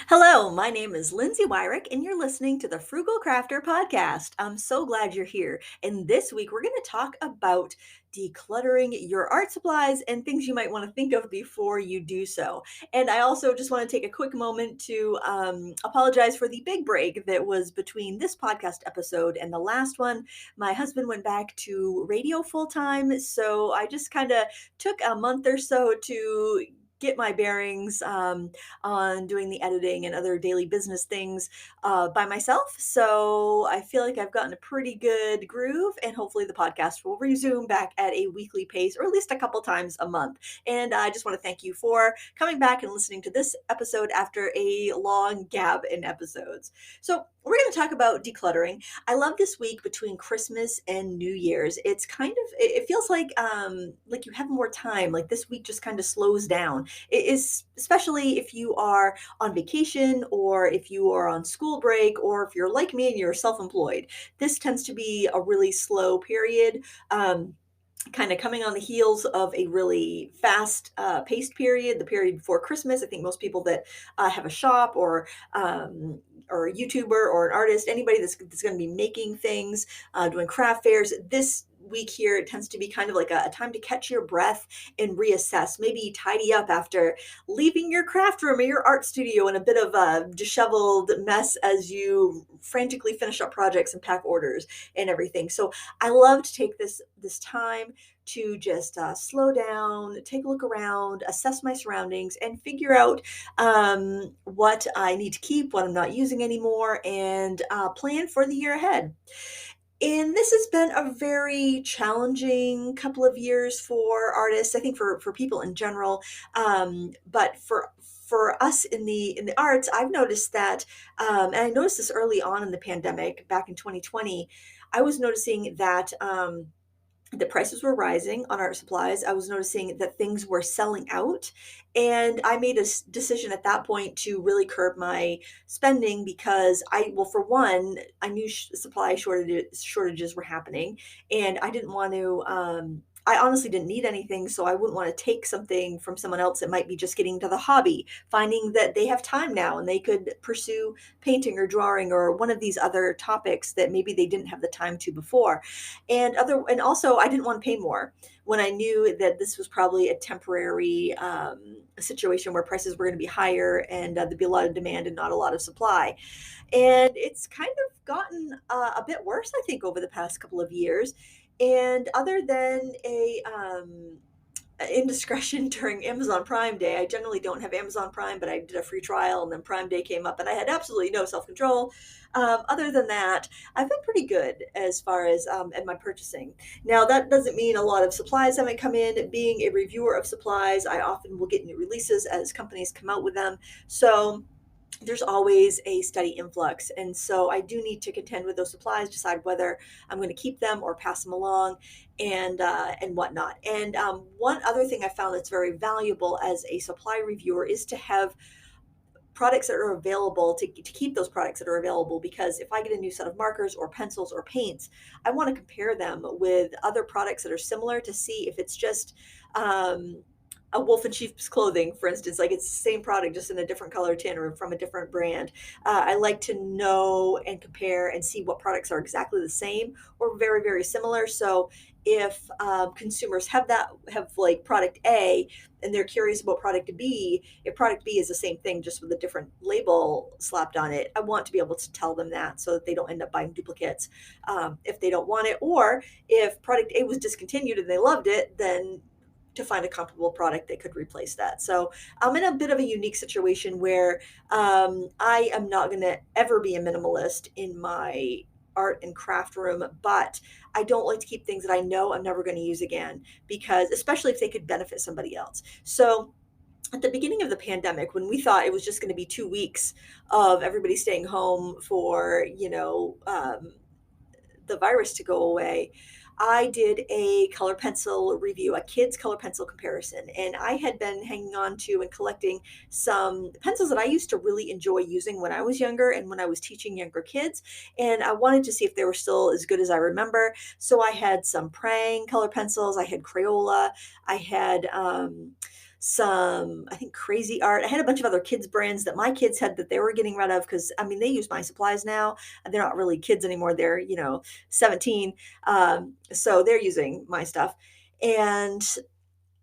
Hello, my name is Lindsay Weirich, and you're listening to the Frugal Crafter podcast. I'm so glad you're here. And this week, we're going to talk about decluttering your art supplies and things you might want to think of before you do so. And I also just want to take a quick moment to apologize for the big break that was between this podcast episode and the last one. My husband went back to radio full time, so I just kind of took a month or so to get my bearings on doing the editing and other daily business things by myself. So I feel like I've gotten a pretty good groove, and hopefully the podcast will resume back at a weekly pace, or at least a couple times a month. And I just want to thank you for coming back and listening to this episode after a long gap in episodes. So we're going to talk about decluttering. I love this week between Christmas and New Year's. It's kind of, it feels like you have more time. Like this week just kind of slows down. It is, especially if you are on vacation or if you are on school break or if you're like me and you're self-employed. This tends to be a really slow period. Kind of coming on the heels of a really fast paced period, the period before Christmas. I think most people that have a shop or a YouTuber or an artist, anybody that's going to be making things, doing craft fairs, this week here, it tends to be kind of like a time to catch your breath and reassess, maybe tidy up after leaving your craft room or your art studio in a bit of a disheveled mess as you frantically finish up projects and pack orders and everything. So I love to take this time to just slow down, take a look around, assess my surroundings, and figure out what I need to keep, what I'm not using anymore, and plan for the year ahead. And this has been a very challenging couple of years for artists, I think for people in general. But for us in the arts, I've noticed that, and I noticed this early on in the pandemic back in 2020. I was noticing that the prices were rising on art supplies. I was noticing that things were selling out. And I made a decision at that point to really curb my spending because well, for one, I knew supply shortages were happening. And I didn't want to, I honestly didn't need anything. So I wouldn't want to take something from someone else that might be just getting to the hobby, finding that they have time now and they could pursue painting or drawing or one of these other topics that maybe they didn't have the time to before. And also I didn't want to pay more when I knew that this was probably a temporary situation where prices were going to be higher and there'd be a lot of demand and not a lot of supply. And it's kind of gotten a bit worse, I think, over the past couple of years. And other than a indiscretion during Amazon Prime Day. I generally don't have Amazon Prime, but I did a free trial and then Prime Day came up and I had absolutely no self control. Other than that, I've been pretty good as far as at my purchasing. Now, that doesn't mean a lot of supplies haven't come in. Being a reviewer of supplies, I often will get new releases as companies come out with them. So there's always a steady influx. And so I do need to contend with those supplies, decide whether I'm going to keep them or pass them along and whatnot. And one other thing I found that's very valuable as a supply reviewer is to have products that are available to keep those products that are available, because if I get a new set of markers or pencils or paints, I want to compare them with other products that are similar to see if it's just a wolf in sheep's clothing, for instance, like it's the same product just in a different color tin or from a different brand. I like to know and compare and see what products are exactly the same or very, very similar. So if consumers have like product A and they're curious about product B, if product B is the same thing just with a different label slapped on it, I want to be able to tell them that so that they don't end up buying duplicates if they don't want it. Or if product A was discontinued and they loved it, then to find a comparable product that could replace that. So I'm in a bit of a unique situation where I am not going to ever be a minimalist in my art and craft room, but I don't like to keep things that I know I'm never going to use again, because especially if they could benefit somebody else. So at the beginning of the pandemic, when we thought it was just going to be 2 weeks of everybody staying home for, the virus to go away, I did a color pencil review, a kid's color pencil comparison. And I had been hanging on to and collecting some pencils that I used to really enjoy using when I was younger and when I was teaching younger kids. And I wanted to see if they were still as good as I remember. So I had some Prang color pencils, I had Crayola, I had some, I think, crazy art. I had a bunch of other kids brands that my kids had that they were getting rid of because I mean they use my supplies now. And they're not really kids anymore. They're 17, so they're using my stuff. And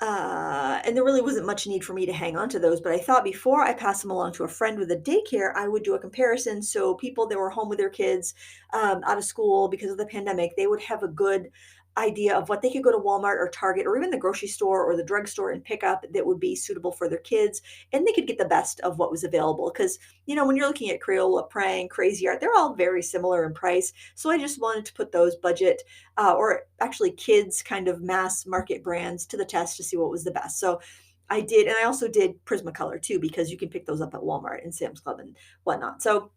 there really wasn't much need for me to hang on to those, but I thought before I pass them along to a friend with a daycare, I would do a comparison. So people that were home with their kids out of school because of the pandemic, they would have a good idea of what they could go to Walmart or Target or even the grocery store or the drugstore and pick up that would be suitable for their kids. And they could get the best of what was available. Because, when you're looking at Crayola, Prang, Crazy Art, they're all very similar in price. So I just wanted to put those budget or actually kids kind of mass market brands to the test to see what was the best. So I did, and I also did Prismacolor too, because you can pick those up at Walmart and Sam's Club and whatnot. So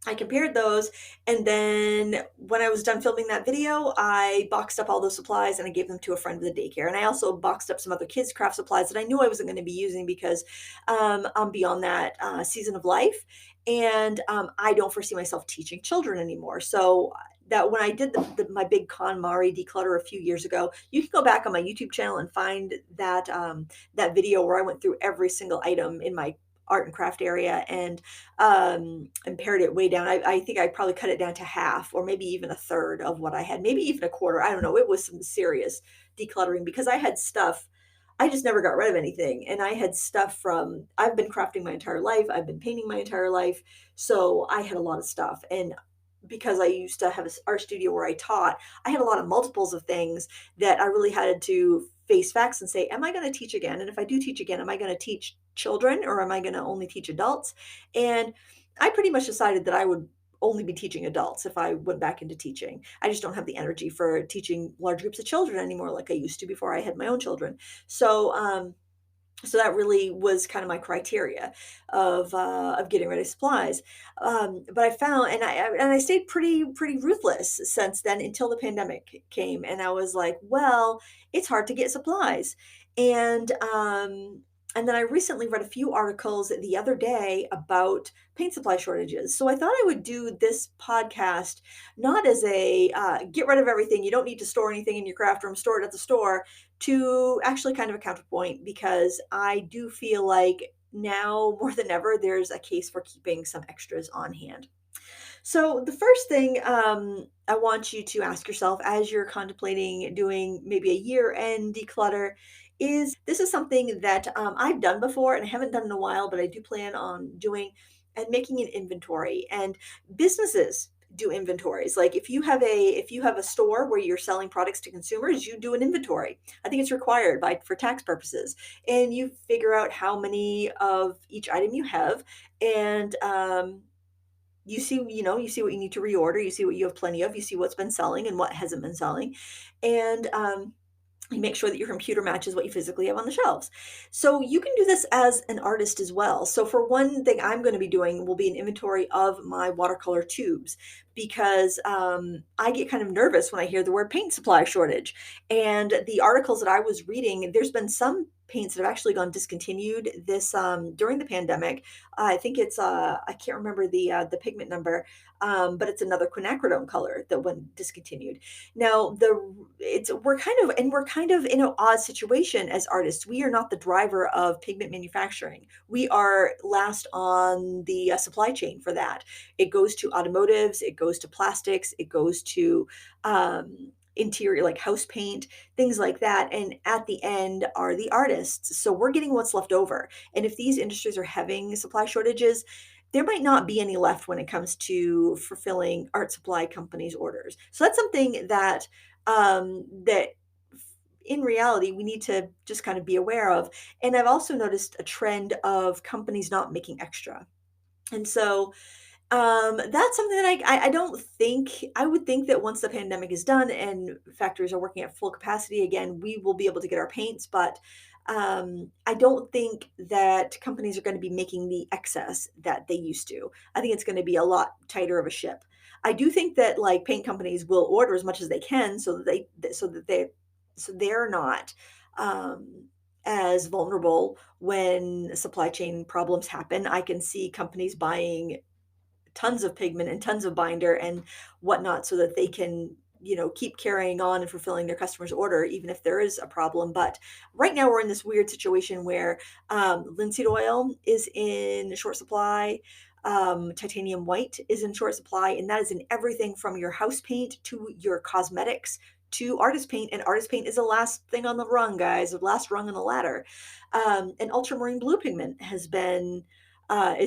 I compared those, and then when I was done filming that video, I boxed up all those supplies and I gave them to a friend with a daycare. And I also boxed up some other kids' craft supplies that I knew I wasn't going to be using because I'm beyond that season of life, and I don't foresee myself teaching children anymore. So that when I did my big KonMari declutter a few years ago, you can go back on my YouTube channel and find that video where I went through every single item in my art and craft area and pared it way down. I think I probably cut it down to half or maybe even a third of what I had, maybe even a quarter. I don't know. It was some serious decluttering because I had stuff. I just never got rid of anything. And I had stuff I've been crafting my entire life. I've been painting my entire life. So I had a lot of stuff. And because I used to have an art studio where I taught, I had a lot of multiples of things that I really had to face facts and say, am I going to teach again? And if I do teach again, am I going to teach children or am I going to only teach adults? And I pretty much decided that I would only be teaching adults if I went back into teaching. I just don't have the energy for teaching large groups of children anymore like I used to before I had my own children. So that really was kind of my criteria of getting rid of supplies. But I found, and I stayed pretty ruthless since then until the pandemic came, and I was like, well, it's hard to get supplies, and and then I recently read a few articles the other day about paint supply shortages. So I thought I would do this podcast not as a get rid of everything. You don't need to store anything in your craft room. Store it at the store to actually kind of a counterpoint because I do feel like now more than ever, there's a case for keeping some extras on hand. So, the first thing I want you to ask yourself as you're contemplating doing maybe a year end declutter is this is something that I've done before and I haven't done in a while, but I do plan on doing and making an inventory. And businesses do inventories. Like if you have a store where you're selling products to consumers, you do an inventory. I think it's required by for tax purposes. And you figure out how many of each item you have and you see what you need to reorder, you see what you have plenty of, you see what's been selling and what hasn't been selling, and you make sure that your computer matches what you physically have on the shelves. So you can do this as an artist as well. So for one thing I'm going to be doing will be an inventory of my watercolor tubes because I get kind of nervous when I hear the word paint supply shortage. And the articles that I was reading, there's been some paints that have actually gone discontinued this during the pandemic. I think it's I can't remember the pigment number, but it's another quinacridone color that went discontinued. Now we're kind of in an odd situation as artists. We are not the driver of pigment manufacturing. We are last on the supply chain for that. It goes to automotives, it goes to plastics, it goes to interior like house paint, things like that. And at the end are the artists. So we're getting what's left over. And if these industries are having supply shortages, there might not be any left when it comes to fulfilling art supply companies' orders. So that's something that in reality we need to just kind of be aware of. And I've also noticed a trend of companies not making extra. And so that's something that I don't think I would think that once the pandemic is done and factories are working at full capacity again, we will be able to get our paints, but I don't think that companies are going to be making the excess that they used to. I think it's going to be a lot tighter of a ship. I do think that like paint companies will order as much as they can so they're not as vulnerable when supply chain problems happen. I can see companies buying tons of pigment and tons of binder and whatnot so that they can keep carrying on and fulfilling their customer's order, even if there is a problem. But right now we're in this weird situation where linseed oil is in short supply. Titanium white is in short supply, and that is in everything from your house paint to your cosmetics to artist paint. And artist paint is the last thing on the rung, guys, the last rung on the ladder. And ultramarine blue pigment is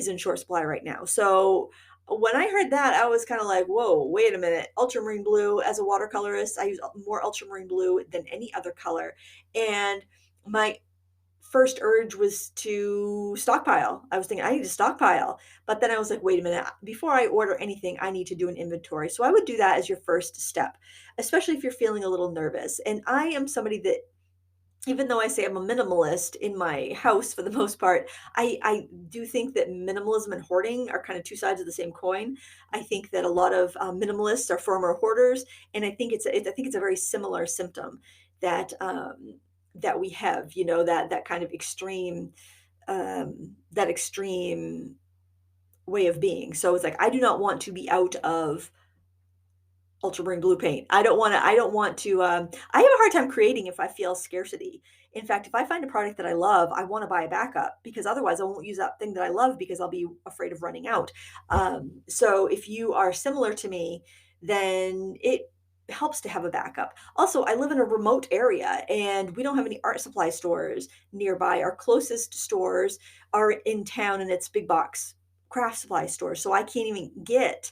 in short supply right now. So when I heard that, I was kind of like, whoa, wait a minute. Ultramarine blue, as a watercolorist, I use more ultramarine blue than any other color. And my first urge was to stockpile. I was thinking, I need to stockpile. But then I was like, wait a minute. Before I order anything, I need to do an inventory. So I would do that as your first step, especially if you're feeling a little nervous. And I am somebody that, even though I say I'm a minimalist in my house for the most part, I do think that minimalism and hoarding are kind of two sides of the same coin. I think that a lot of minimalists are former hoarders, and I think it's a very similar symptom that that we have. That kind of that extreme way of being. So it's like I do not want to be out of ultramarine blue paint. I don't want to, I have a hard time creating if I feel scarcity. In fact, if I find a product that I love, I want to buy a backup because otherwise I won't use that thing that I love because I'll be afraid of running out. So if you are similar to me, then it helps to have a backup. Also, I live in a remote area and we don't have any art supply stores nearby. Our closest stores are in town and it's big box craft supply stores. So I can't even get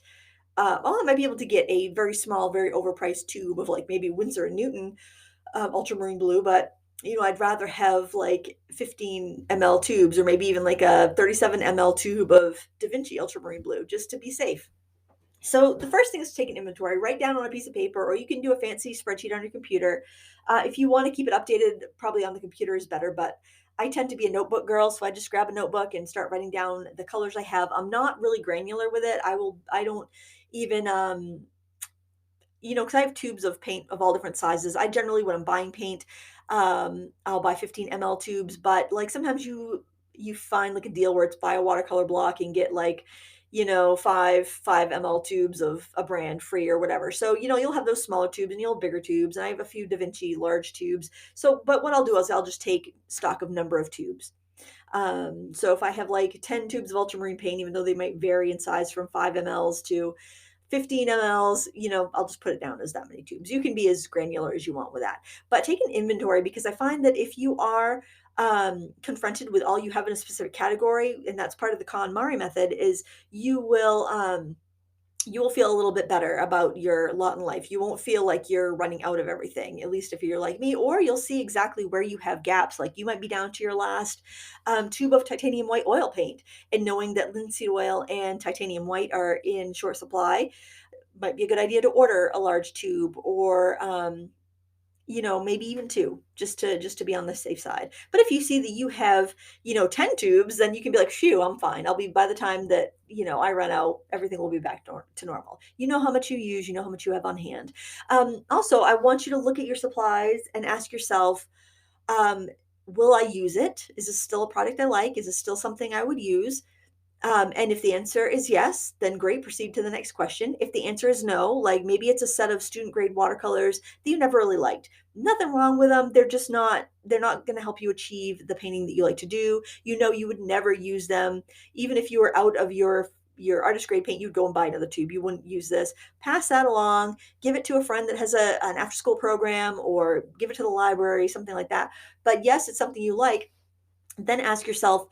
I might be able to get a very small, very overpriced tube of like maybe Winsor and Newton ultramarine blue, but I'd rather have like 15 ml tubes or maybe even like a 37 ml tube of Da Vinci ultramarine blue just to be safe. So the first thing is to take an inventory, write down on a piece of paper, or you can do a fancy spreadsheet on your computer. If you want to keep it updated, probably on the computer is better, but I tend to be a notebook girl, so I just grab a notebook and start writing down the colors I have. I'm not really granular with it. I don't even because I have tubes of paint of all different sizes. I generally, when I'm buying paint, I'll buy 15 ml tubes, but like sometimes you find like a deal where it's buy a watercolor block and get like, five ml tubes of a brand free or whatever. So, you'll have those smaller tubes and you'll have bigger tubes. And I have a few Da Vinci large tubes. So, but what I'll do is I'll just take stock of number of tubes. So if I have like 10 tubes of ultramarine paint, even though they might vary in size from 5 mLs to 15 mLs, I'll just put it down as that many tubes. You can be as granular as you want with that. But take an inventory because I find that if you are confronted with all you have in a specific category, and that's part of the KonMari method, is you will feel a little bit better about your lot in life. You won't feel like you're running out of everything, at least if you're like me, or you'll see exactly where you have gaps. Like you might be down to your last tube of titanium white oil paint, and knowing that linseed oil and titanium white are in short supply might be a good idea to order a large tube or maybe even two, just to be on the safe side. But if you see that you have 10 tubes, then you can be like, phew, I'm fine. I'll be, by the time that I run out, everything will be back to normal. You know how much you use, you know how much you have on hand. Also, I want you to look at your supplies and ask yourself, um, will I use it? Is this still a product I like? Is this still something I would use? And if the answer is yes, then great, proceed to the next question. If the answer is no, like maybe it's a set of student grade watercolors that you never really liked. Nothing wrong with them. They're not going to help you achieve the painting that you like to do. You would never use them. Even if you were out of your artist grade paint, you'd go and buy another tube. You wouldn't use this. Pass that along, give it to a friend that has an after school program, or give it to the library, something like that. But yes, it's something you like. Then ask yourself,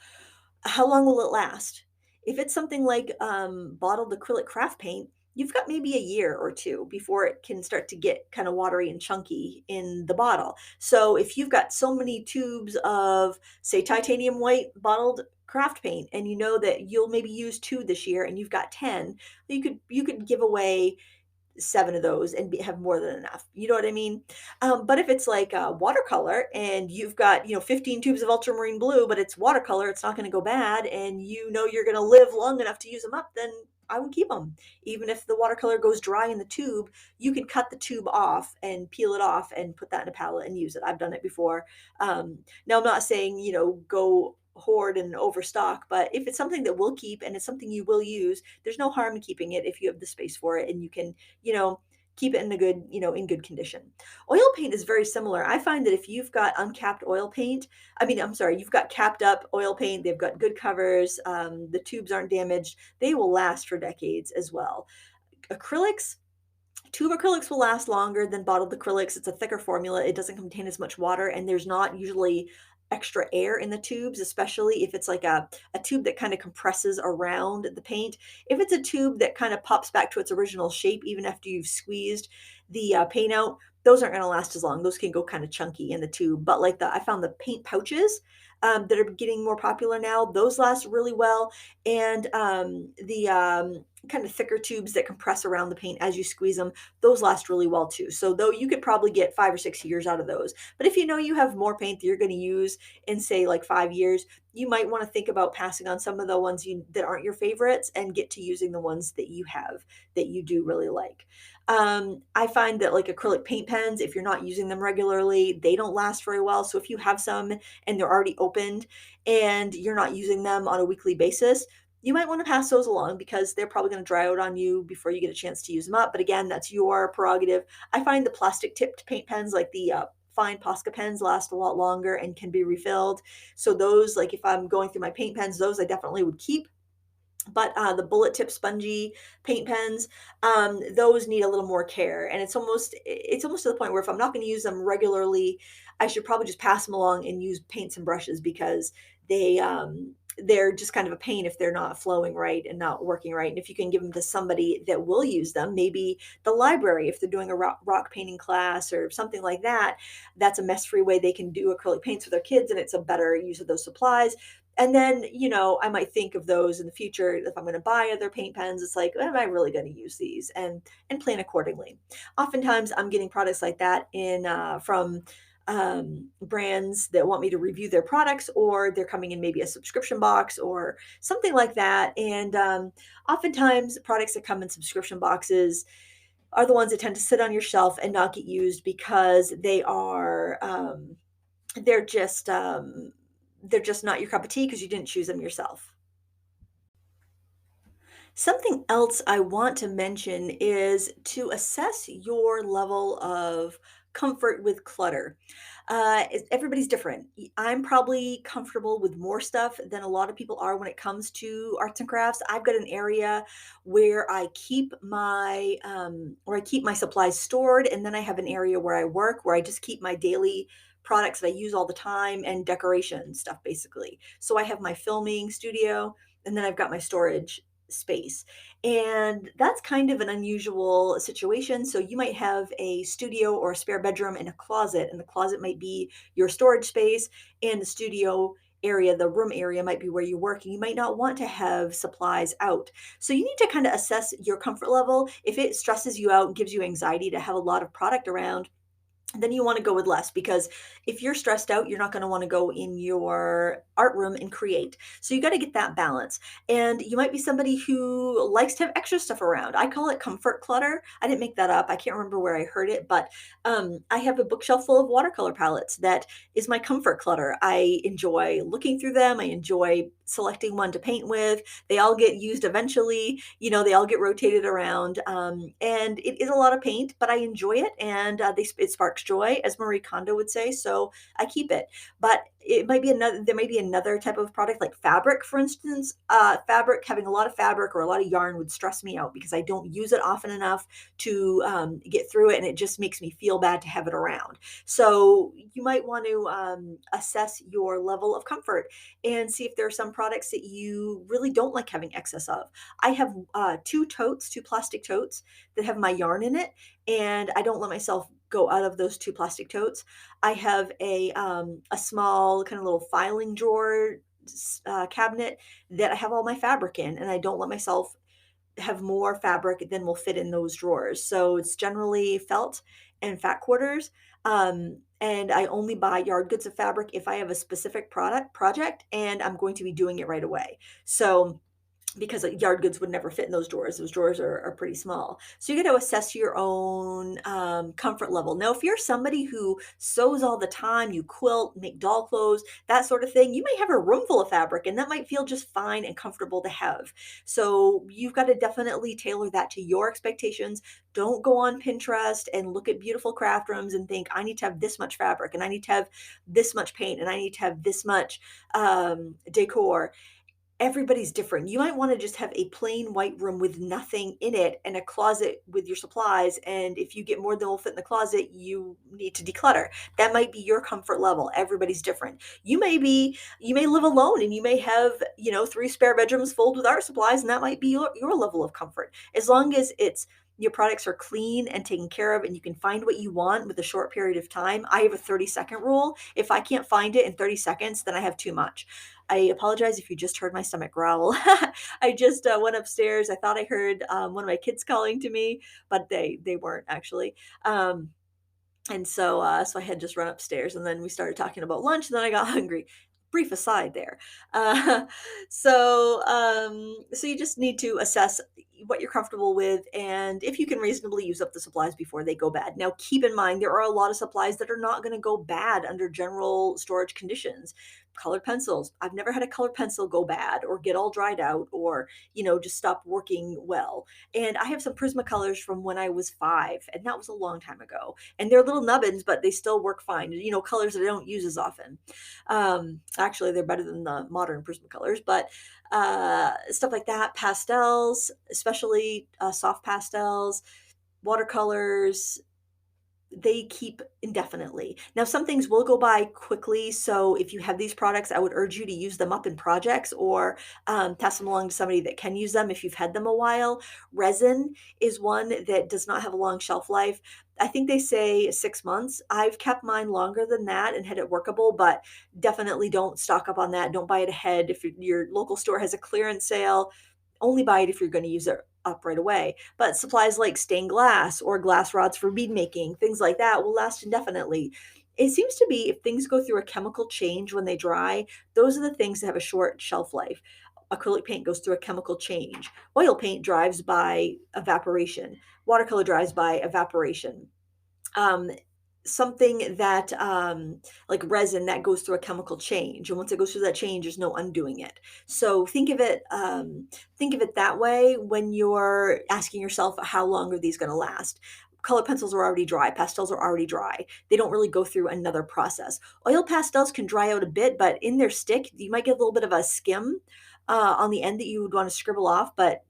how long will it last? If it's something like bottled acrylic craft paint, you've got maybe a year or two before it can start to get kind of watery and chunky in the bottle. So if you've got so many tubes of, say, titanium white bottled craft paint, and you know that you'll maybe use 2 this year and you've got 10, you could give away 7 of those and have more than enough. You know what I mean? But if it's like a watercolor and you've got, 15 tubes of ultramarine blue, but it's watercolor, it's not going to go bad, and you're going to live long enough to use them up, then I would keep them. Even if the watercolor goes dry in the tube, you can cut the tube off and peel it off and put that in a palette and use it. I've done it before. Now, I'm not saying, go hoard and overstock, but if it's something that we'll keep and it's something you will use, there's no harm in keeping it if you have the space for it, and you can, you know, keep it in a good, in good condition. Oil paint is very similar. I find that if you've got uncapped oil paint, I mean, I'm sorry, you've got capped up oil paint, they've got good covers, the tubes aren't damaged, they will last for decades as well. Acrylics, tube acrylics will last longer than bottled acrylics. It's a thicker formula. It doesn't contain as much water, and there's not usually extra air in the tubes, especially if it's like a tube that kind of compresses around the paint. If it's a tube that kind of pops back to its original shape, even after you've squeezed the paint out, those aren't going to last as long. Those can go kind of chunky in the tube. But like I found the paint pouches that are getting more popular now, those last really well. And the kind of thicker tubes that compress around the paint as you squeeze them, those last really well too. So though you could probably get 5 or 6 years out of those. But if you know you have more paint that you're going to use in say like 5 years, you might want to think about passing on some of the ones that aren't your favorites and get to using the ones that you have that you do really like. I find that like acrylic paint pens, if you're not using them regularly, they don't last very well. So if you have some and they're already opened and you're not using them on a weekly basis, you might want to pass those along because they're probably going to dry out on you before you get a chance to use them up. But again, that's your prerogative. I find the plastic tipped paint pens, like the fine Posca pens, last a lot longer and can be refilled. So those, like if I'm going through my paint pens, those I definitely would keep. But the bullet tip spongy paint pens, those need a little more care, and it's almost to the point where if I'm not going to use them regularly, I should probably just pass them along and use paints and brushes because they're just kind of a pain if they're not flowing right and not working right. And if you can give them to somebody that will use them, maybe the library, if they're doing a rock painting class or something like that, that's a mess-free way they can do acrylic paints with their kids, and it's a better use of those supplies. And then, I might think of those in the future if I'm going to buy other paint pens. It's like, am I really going to use these? And plan accordingly. Oftentimes, I'm getting products like that in from brands that want me to review their products, or they're coming in maybe a subscription box or something like that. And oftentimes, products that come in subscription boxes are the ones that tend to sit on your shelf and not get used because they're just um, they're just not your cup of tea because you didn't choose them yourself. Something else I want to mention is to assess your level of comfort with clutter. Everybody's different. I'm probably comfortable with more stuff than a lot of people are when it comes to arts and crafts. I've got an area where I keep my supplies stored, and then I have an area where I work, where I just keep my daily products that I use all the time and decoration stuff, basically. So I have my filming studio, and then I've got my storage space. And that's kind of an unusual situation. So you might have a studio or a spare bedroom and a closet, and the closet might be your storage space, and the studio area, the room area might be where you work, and you might not want to have supplies out. So you need to kind of assess your comfort level. If it stresses you out, gives you anxiety to have a lot of product around, then you want to go with less, because if you're stressed out, you're not going to want to go in your art room and create. So you got to get that balance. And you might be somebody who likes to have extra stuff around. I call it comfort clutter. I didn't make that up. I can't remember where I heard it, but I have a bookshelf full of watercolor palettes that is my comfort clutter. I enjoy looking through them. I enjoy selecting one to paint with. They all get used eventually. They all get rotated around. And it is a lot of paint, but I enjoy it, and it sparks joy, as Marie Kondo would say. So I keep it. But there may be another type of product like fabric, for instance. Having a lot of fabric or a lot of yarn would stress me out because I don't use it often enough to get through it, and it just makes me feel bad to have it around. So you might want to assess your level of comfort and see if there are some products that you really don't like having excess of. I have two plastic totes that have my yarn in it, and I don't let myself go out of those two plastic totes. I have a small kind of little filing drawer cabinet that I have all my fabric in, and I don't let myself have more fabric than will fit in those drawers. So it's generally felt and fat quarters. And I only buy yard goods of fabric if I have a specific project and I'm going to be doing it right away. So because yard goods would never fit in those drawers. Those drawers are pretty small. So you got to assess your own comfort level. Now, if you're somebody who sews all the time, you quilt, make doll clothes, that sort of thing, you may have a room full of fabric and that might feel just fine and comfortable to have. So you've got to definitely tailor that to your expectations. Don't go on Pinterest and look at beautiful craft rooms and think, I need to have this much fabric and I need to have this much paint and I need to have this much decor. Everybody's different. You might wanna just have a plain white room with nothing in it and a closet with your supplies, and if you get more than will fit in the closet, you need to declutter. That might be your comfort level. Everybody's different. You may live alone and you may have, 3 spare bedrooms filled with art supplies, and that might be your level of comfort. As long as it's your products are clean and taken care of and you can find what you want with a short period of time. I have a 30-second rule. If I can't find it in 30 seconds, then I have too much. I apologize if you just heard my stomach growl. I just went upstairs. I thought I heard one of my kids calling to me, but they weren't actually. And so I had just run upstairs, and then we started talking about lunch, and then I got hungry. Brief aside there. Uh, so you just need to assess what you're comfortable with, and if you can reasonably use up the supplies before they go bad. Now, keep in mind there are a lot of supplies that are not going to go bad under general storage conditions. Colored pencils. I've never had a colored pencil go bad or get all dried out or just stop working well. And I have some Prismacolors from when I was 5, and that was a long time ago, and they're little nubbins, but they still work fine. Colors that I don't use as often. Actually, they're better than the modern Prismacolors, but stuff like that, pastels, especially soft pastels, watercolors, they keep indefinitely. Now, some things will go by quickly. So if you have these products, I would urge you to use them up in projects or pass them along to somebody that can use them if you've had them a while. Resin is one that does not have a long shelf life. I think they say 6 months. I've kept mine longer than that and had it workable, but definitely don't stock up on that. Don't buy it ahead. If your local store has a clearance sale, only buy it if you're going to use it up right away. But supplies like stained glass or glass rods for bead making, things like that will last indefinitely. It seems to be if things go through a chemical change when they dry, those are the things that have a short shelf life. Acrylic paint goes through a chemical change. Oil paint dries by evaporation. Watercolor dries by evaporation. Um, Something that like resin that goes through a chemical change, and once it goes through that change there's no undoing it. So think of it that way when you're asking yourself how long are these going to last. Color pencils are already dry, pastels are already dry, they don't really go through another process. Oil pastels can dry out a bit, but in their stick you might get a little bit of a skim on the end that you would want to scribble off, but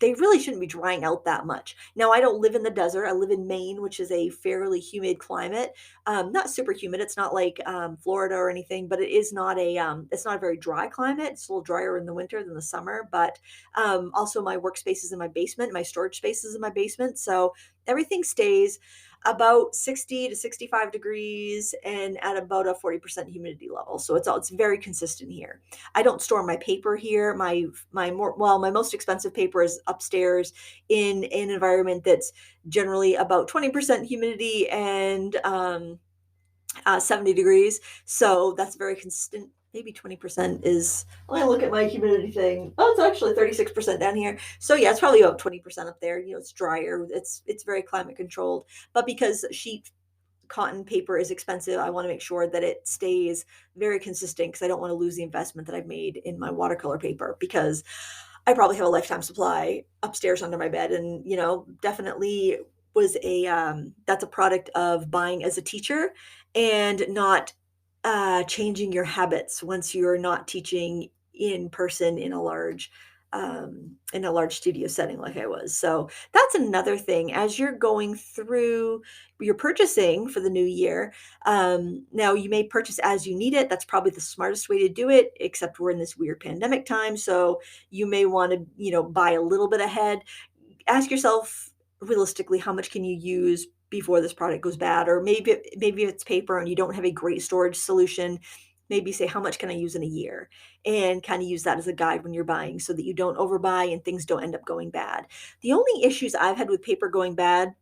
they really shouldn't be drying out that much. Now, I don't live in the desert. I live in Maine, which is a fairly humid climate. Not super humid. It's not like Florida or anything, but it's not a very dry climate. It's a little drier in the winter than the summer. But also, my workspace is in my basement. My storage space is in my basement, so everything stays about 60 to 65 degrees and at about a 40% humidity level. So it's very consistent here. I don't store my paper here. My most expensive paper is upstairs in an environment that's generally about 20% humidity and 70 degrees. So that's very consistent. Maybe 20% is, let me look at my humidity thing. Oh, it's actually 36% down here. So yeah, it's probably about 20% up there. It's drier. It's very climate controlled. But because sheet cotton paper is expensive, I want to make sure that it stays very consistent because I don't want to lose the investment that I've made in my watercolor paper, because I probably have a lifetime supply upstairs under my bed. And definitely was a that's a product of buying as a teacher and not changing your habits once you're not teaching in person in a large studio setting like I was. So that's another thing as you're going through your purchasing for the new year. Now you may purchase as you need it. That's probably the smartest way to do it, except we're in this weird pandemic time. So you may want to, buy a little bit ahead. Ask yourself realistically, how much can you use before this product goes bad? Or maybe it's paper and you don't have a great storage solution. Maybe say, how much can I use in a year? And kind of use that as a guide when you're buying so that you don't overbuy and things don't end up going bad. The only issues I've had with paper going bad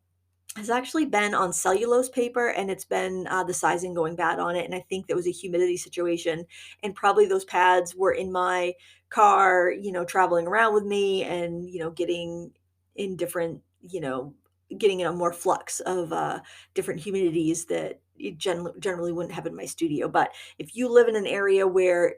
has actually been on cellulose paper, and it's been, the sizing going bad on it, and I think there was a humidity situation, and probably those pads were in my car, traveling around with me and, getting in different, getting in a more flux of, different humidities that you generally wouldn't have in my studio. But if you live in an area where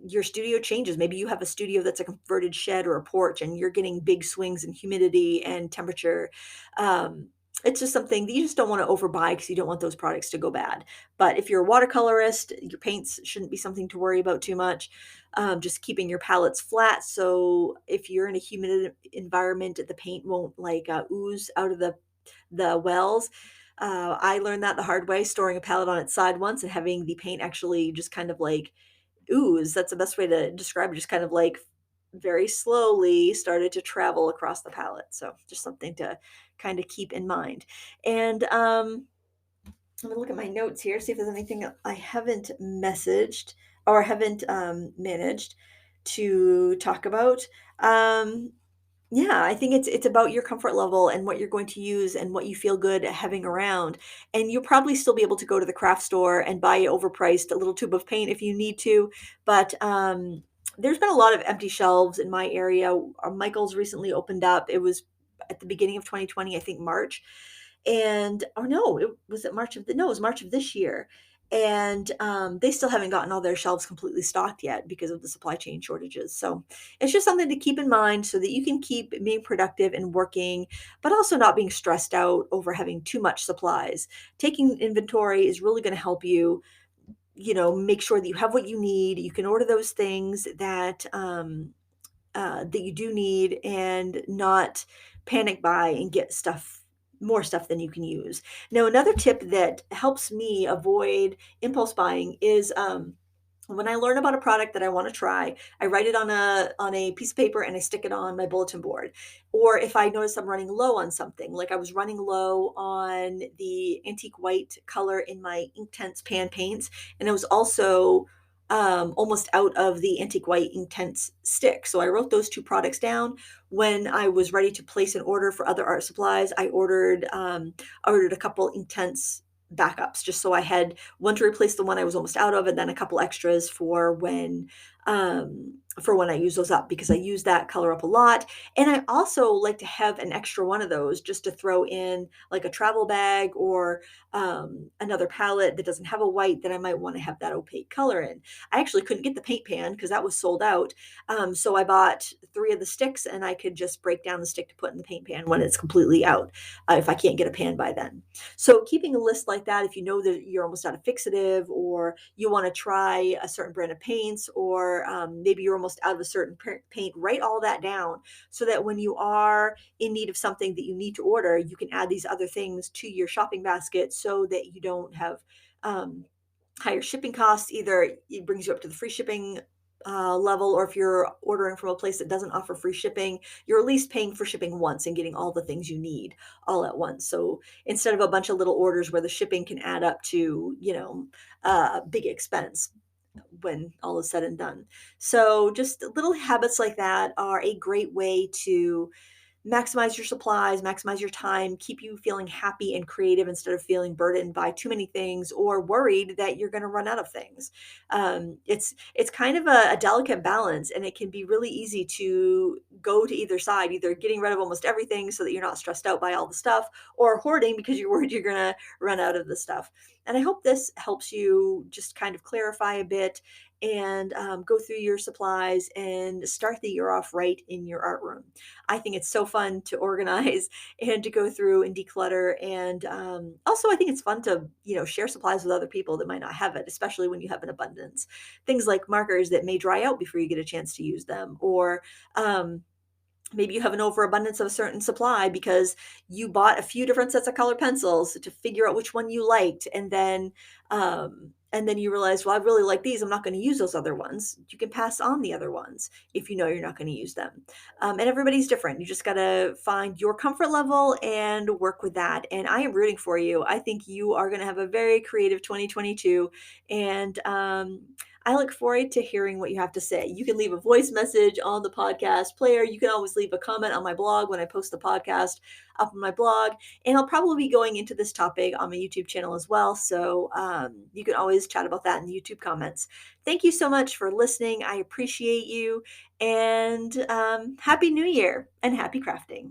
your studio changes. Maybe you have a studio that's a converted shed or a porch and you're getting big swings in humidity and temperature. Um, it's just something that you just don't want to overbuy because you don't want those products to go bad. But if you're a watercolorist, your paints shouldn't be something to worry about too much. Just keeping your palettes flat. So if you're in a humid environment, the paint won't like ooze out of the wells. I learned that the hard way, storing a palette on its side once and having the paint actually just kind of like ooze, that's the best way to describe it, just kind of like very slowly started to travel across the palette. So just something to kind of keep in mind. And I'm gonna look at my notes here, see if there's anything I haven't messaged or haven't managed to talk about. Um, yeah, I think it's about your comfort level and what you're going to use and what you feel good having around. And you'll probably still be able to go to the craft store and buy a overpriced a little tube of paint if you need to. But there's been a lot of empty shelves in my area. Michael's recently opened up. It was at the beginning of 2020, I think March. And or no, it was it March of the no, it was March of this year. And they still haven't gotten all their shelves completely stocked yet because of the supply chain shortages. So it's just something to keep in mind so that you can keep being productive and working, but also not being stressed out over having too much supplies. Taking inventory is really going to help you, make sure that you have what you need. You can order those things that you do need and not panic buy and get more stuff than you can use. Now, another tip that helps me avoid impulse buying is when I learn about a product that I want to try, I write it on a piece of paper and I stick it on my bulletin board. Or if I notice I'm running low on something, like I was running low on the antique white color in my Inktense pan paints, and I was also almost out of the antique white Inktense stick. So I wrote those two products down. When I was ready to place an order for other art supplies, I ordered a couple Inktense backups just so I had one to replace the one I was almost out of, and then a couple extras for when I use those up because I use that color up a lot. And I also like to have an extra one of those just to throw in like a travel bag or another palette that doesn't have a white that I might want to have that opaque color in. I actually couldn't get the paint pan because that was sold out. So I bought three of the sticks and I could just break down the stick to put in the paint pan when it's completely out, if I can't get a pan by then. So keeping a list like that, if you know that you're almost out of fixative or you want to try a certain brand of paints or maybe you're almost out of a certain paint, write all that down so that when you are in need of something that you need to order, you can add these other things to your shopping basket so that you don't have um, higher shipping costs. Either it brings you up to the free shipping level, or if you're ordering from a place that doesn't offer free shipping, you're at least paying for shipping once and getting all the things you need all at once. So instead of a bunch of little orders where the shipping can add up to, big expense when all is said and done. So just little habits like that are a great way to maximize your supplies, maximize your time, keep you feeling happy and creative instead of feeling burdened by too many things or worried that you're going to run out of things. It's kind of a delicate balance, and it can be really easy to go to either side, either getting rid of almost everything so that you're not stressed out by all the stuff, or hoarding because you're worried you're going to run out of the stuff. And I hope this helps you just kind of clarify a bit and go through your supplies and start the year off right in your art room. I think it's so fun to organize and to go through and declutter. And also, I think it's fun to, share supplies with other people that might not have it, especially when you have an abundance. Things like markers that may dry out before you get a chance to use them, or maybe you have an overabundance of a certain supply because you bought a few different sets of colored pencils to figure out which one you liked, and then and then you realize, well, I really like these. I'm not going to use those other ones. You can pass on the other ones if you know you're not going to use them. And everybody's different. You just got to find your comfort level and work with that. And I am rooting for you. I think you are going to have a very creative 2022. And I look forward to hearing what you have to say. You can leave a voice message on the podcast player. You can always leave a comment on my blog when I post the podcast up on my blog. And I'll probably be going into this topic on my YouTube channel as well. So you can always chat about that in the YouTube comments. Thank you so much for listening. I appreciate you. And Happy New Year and happy crafting.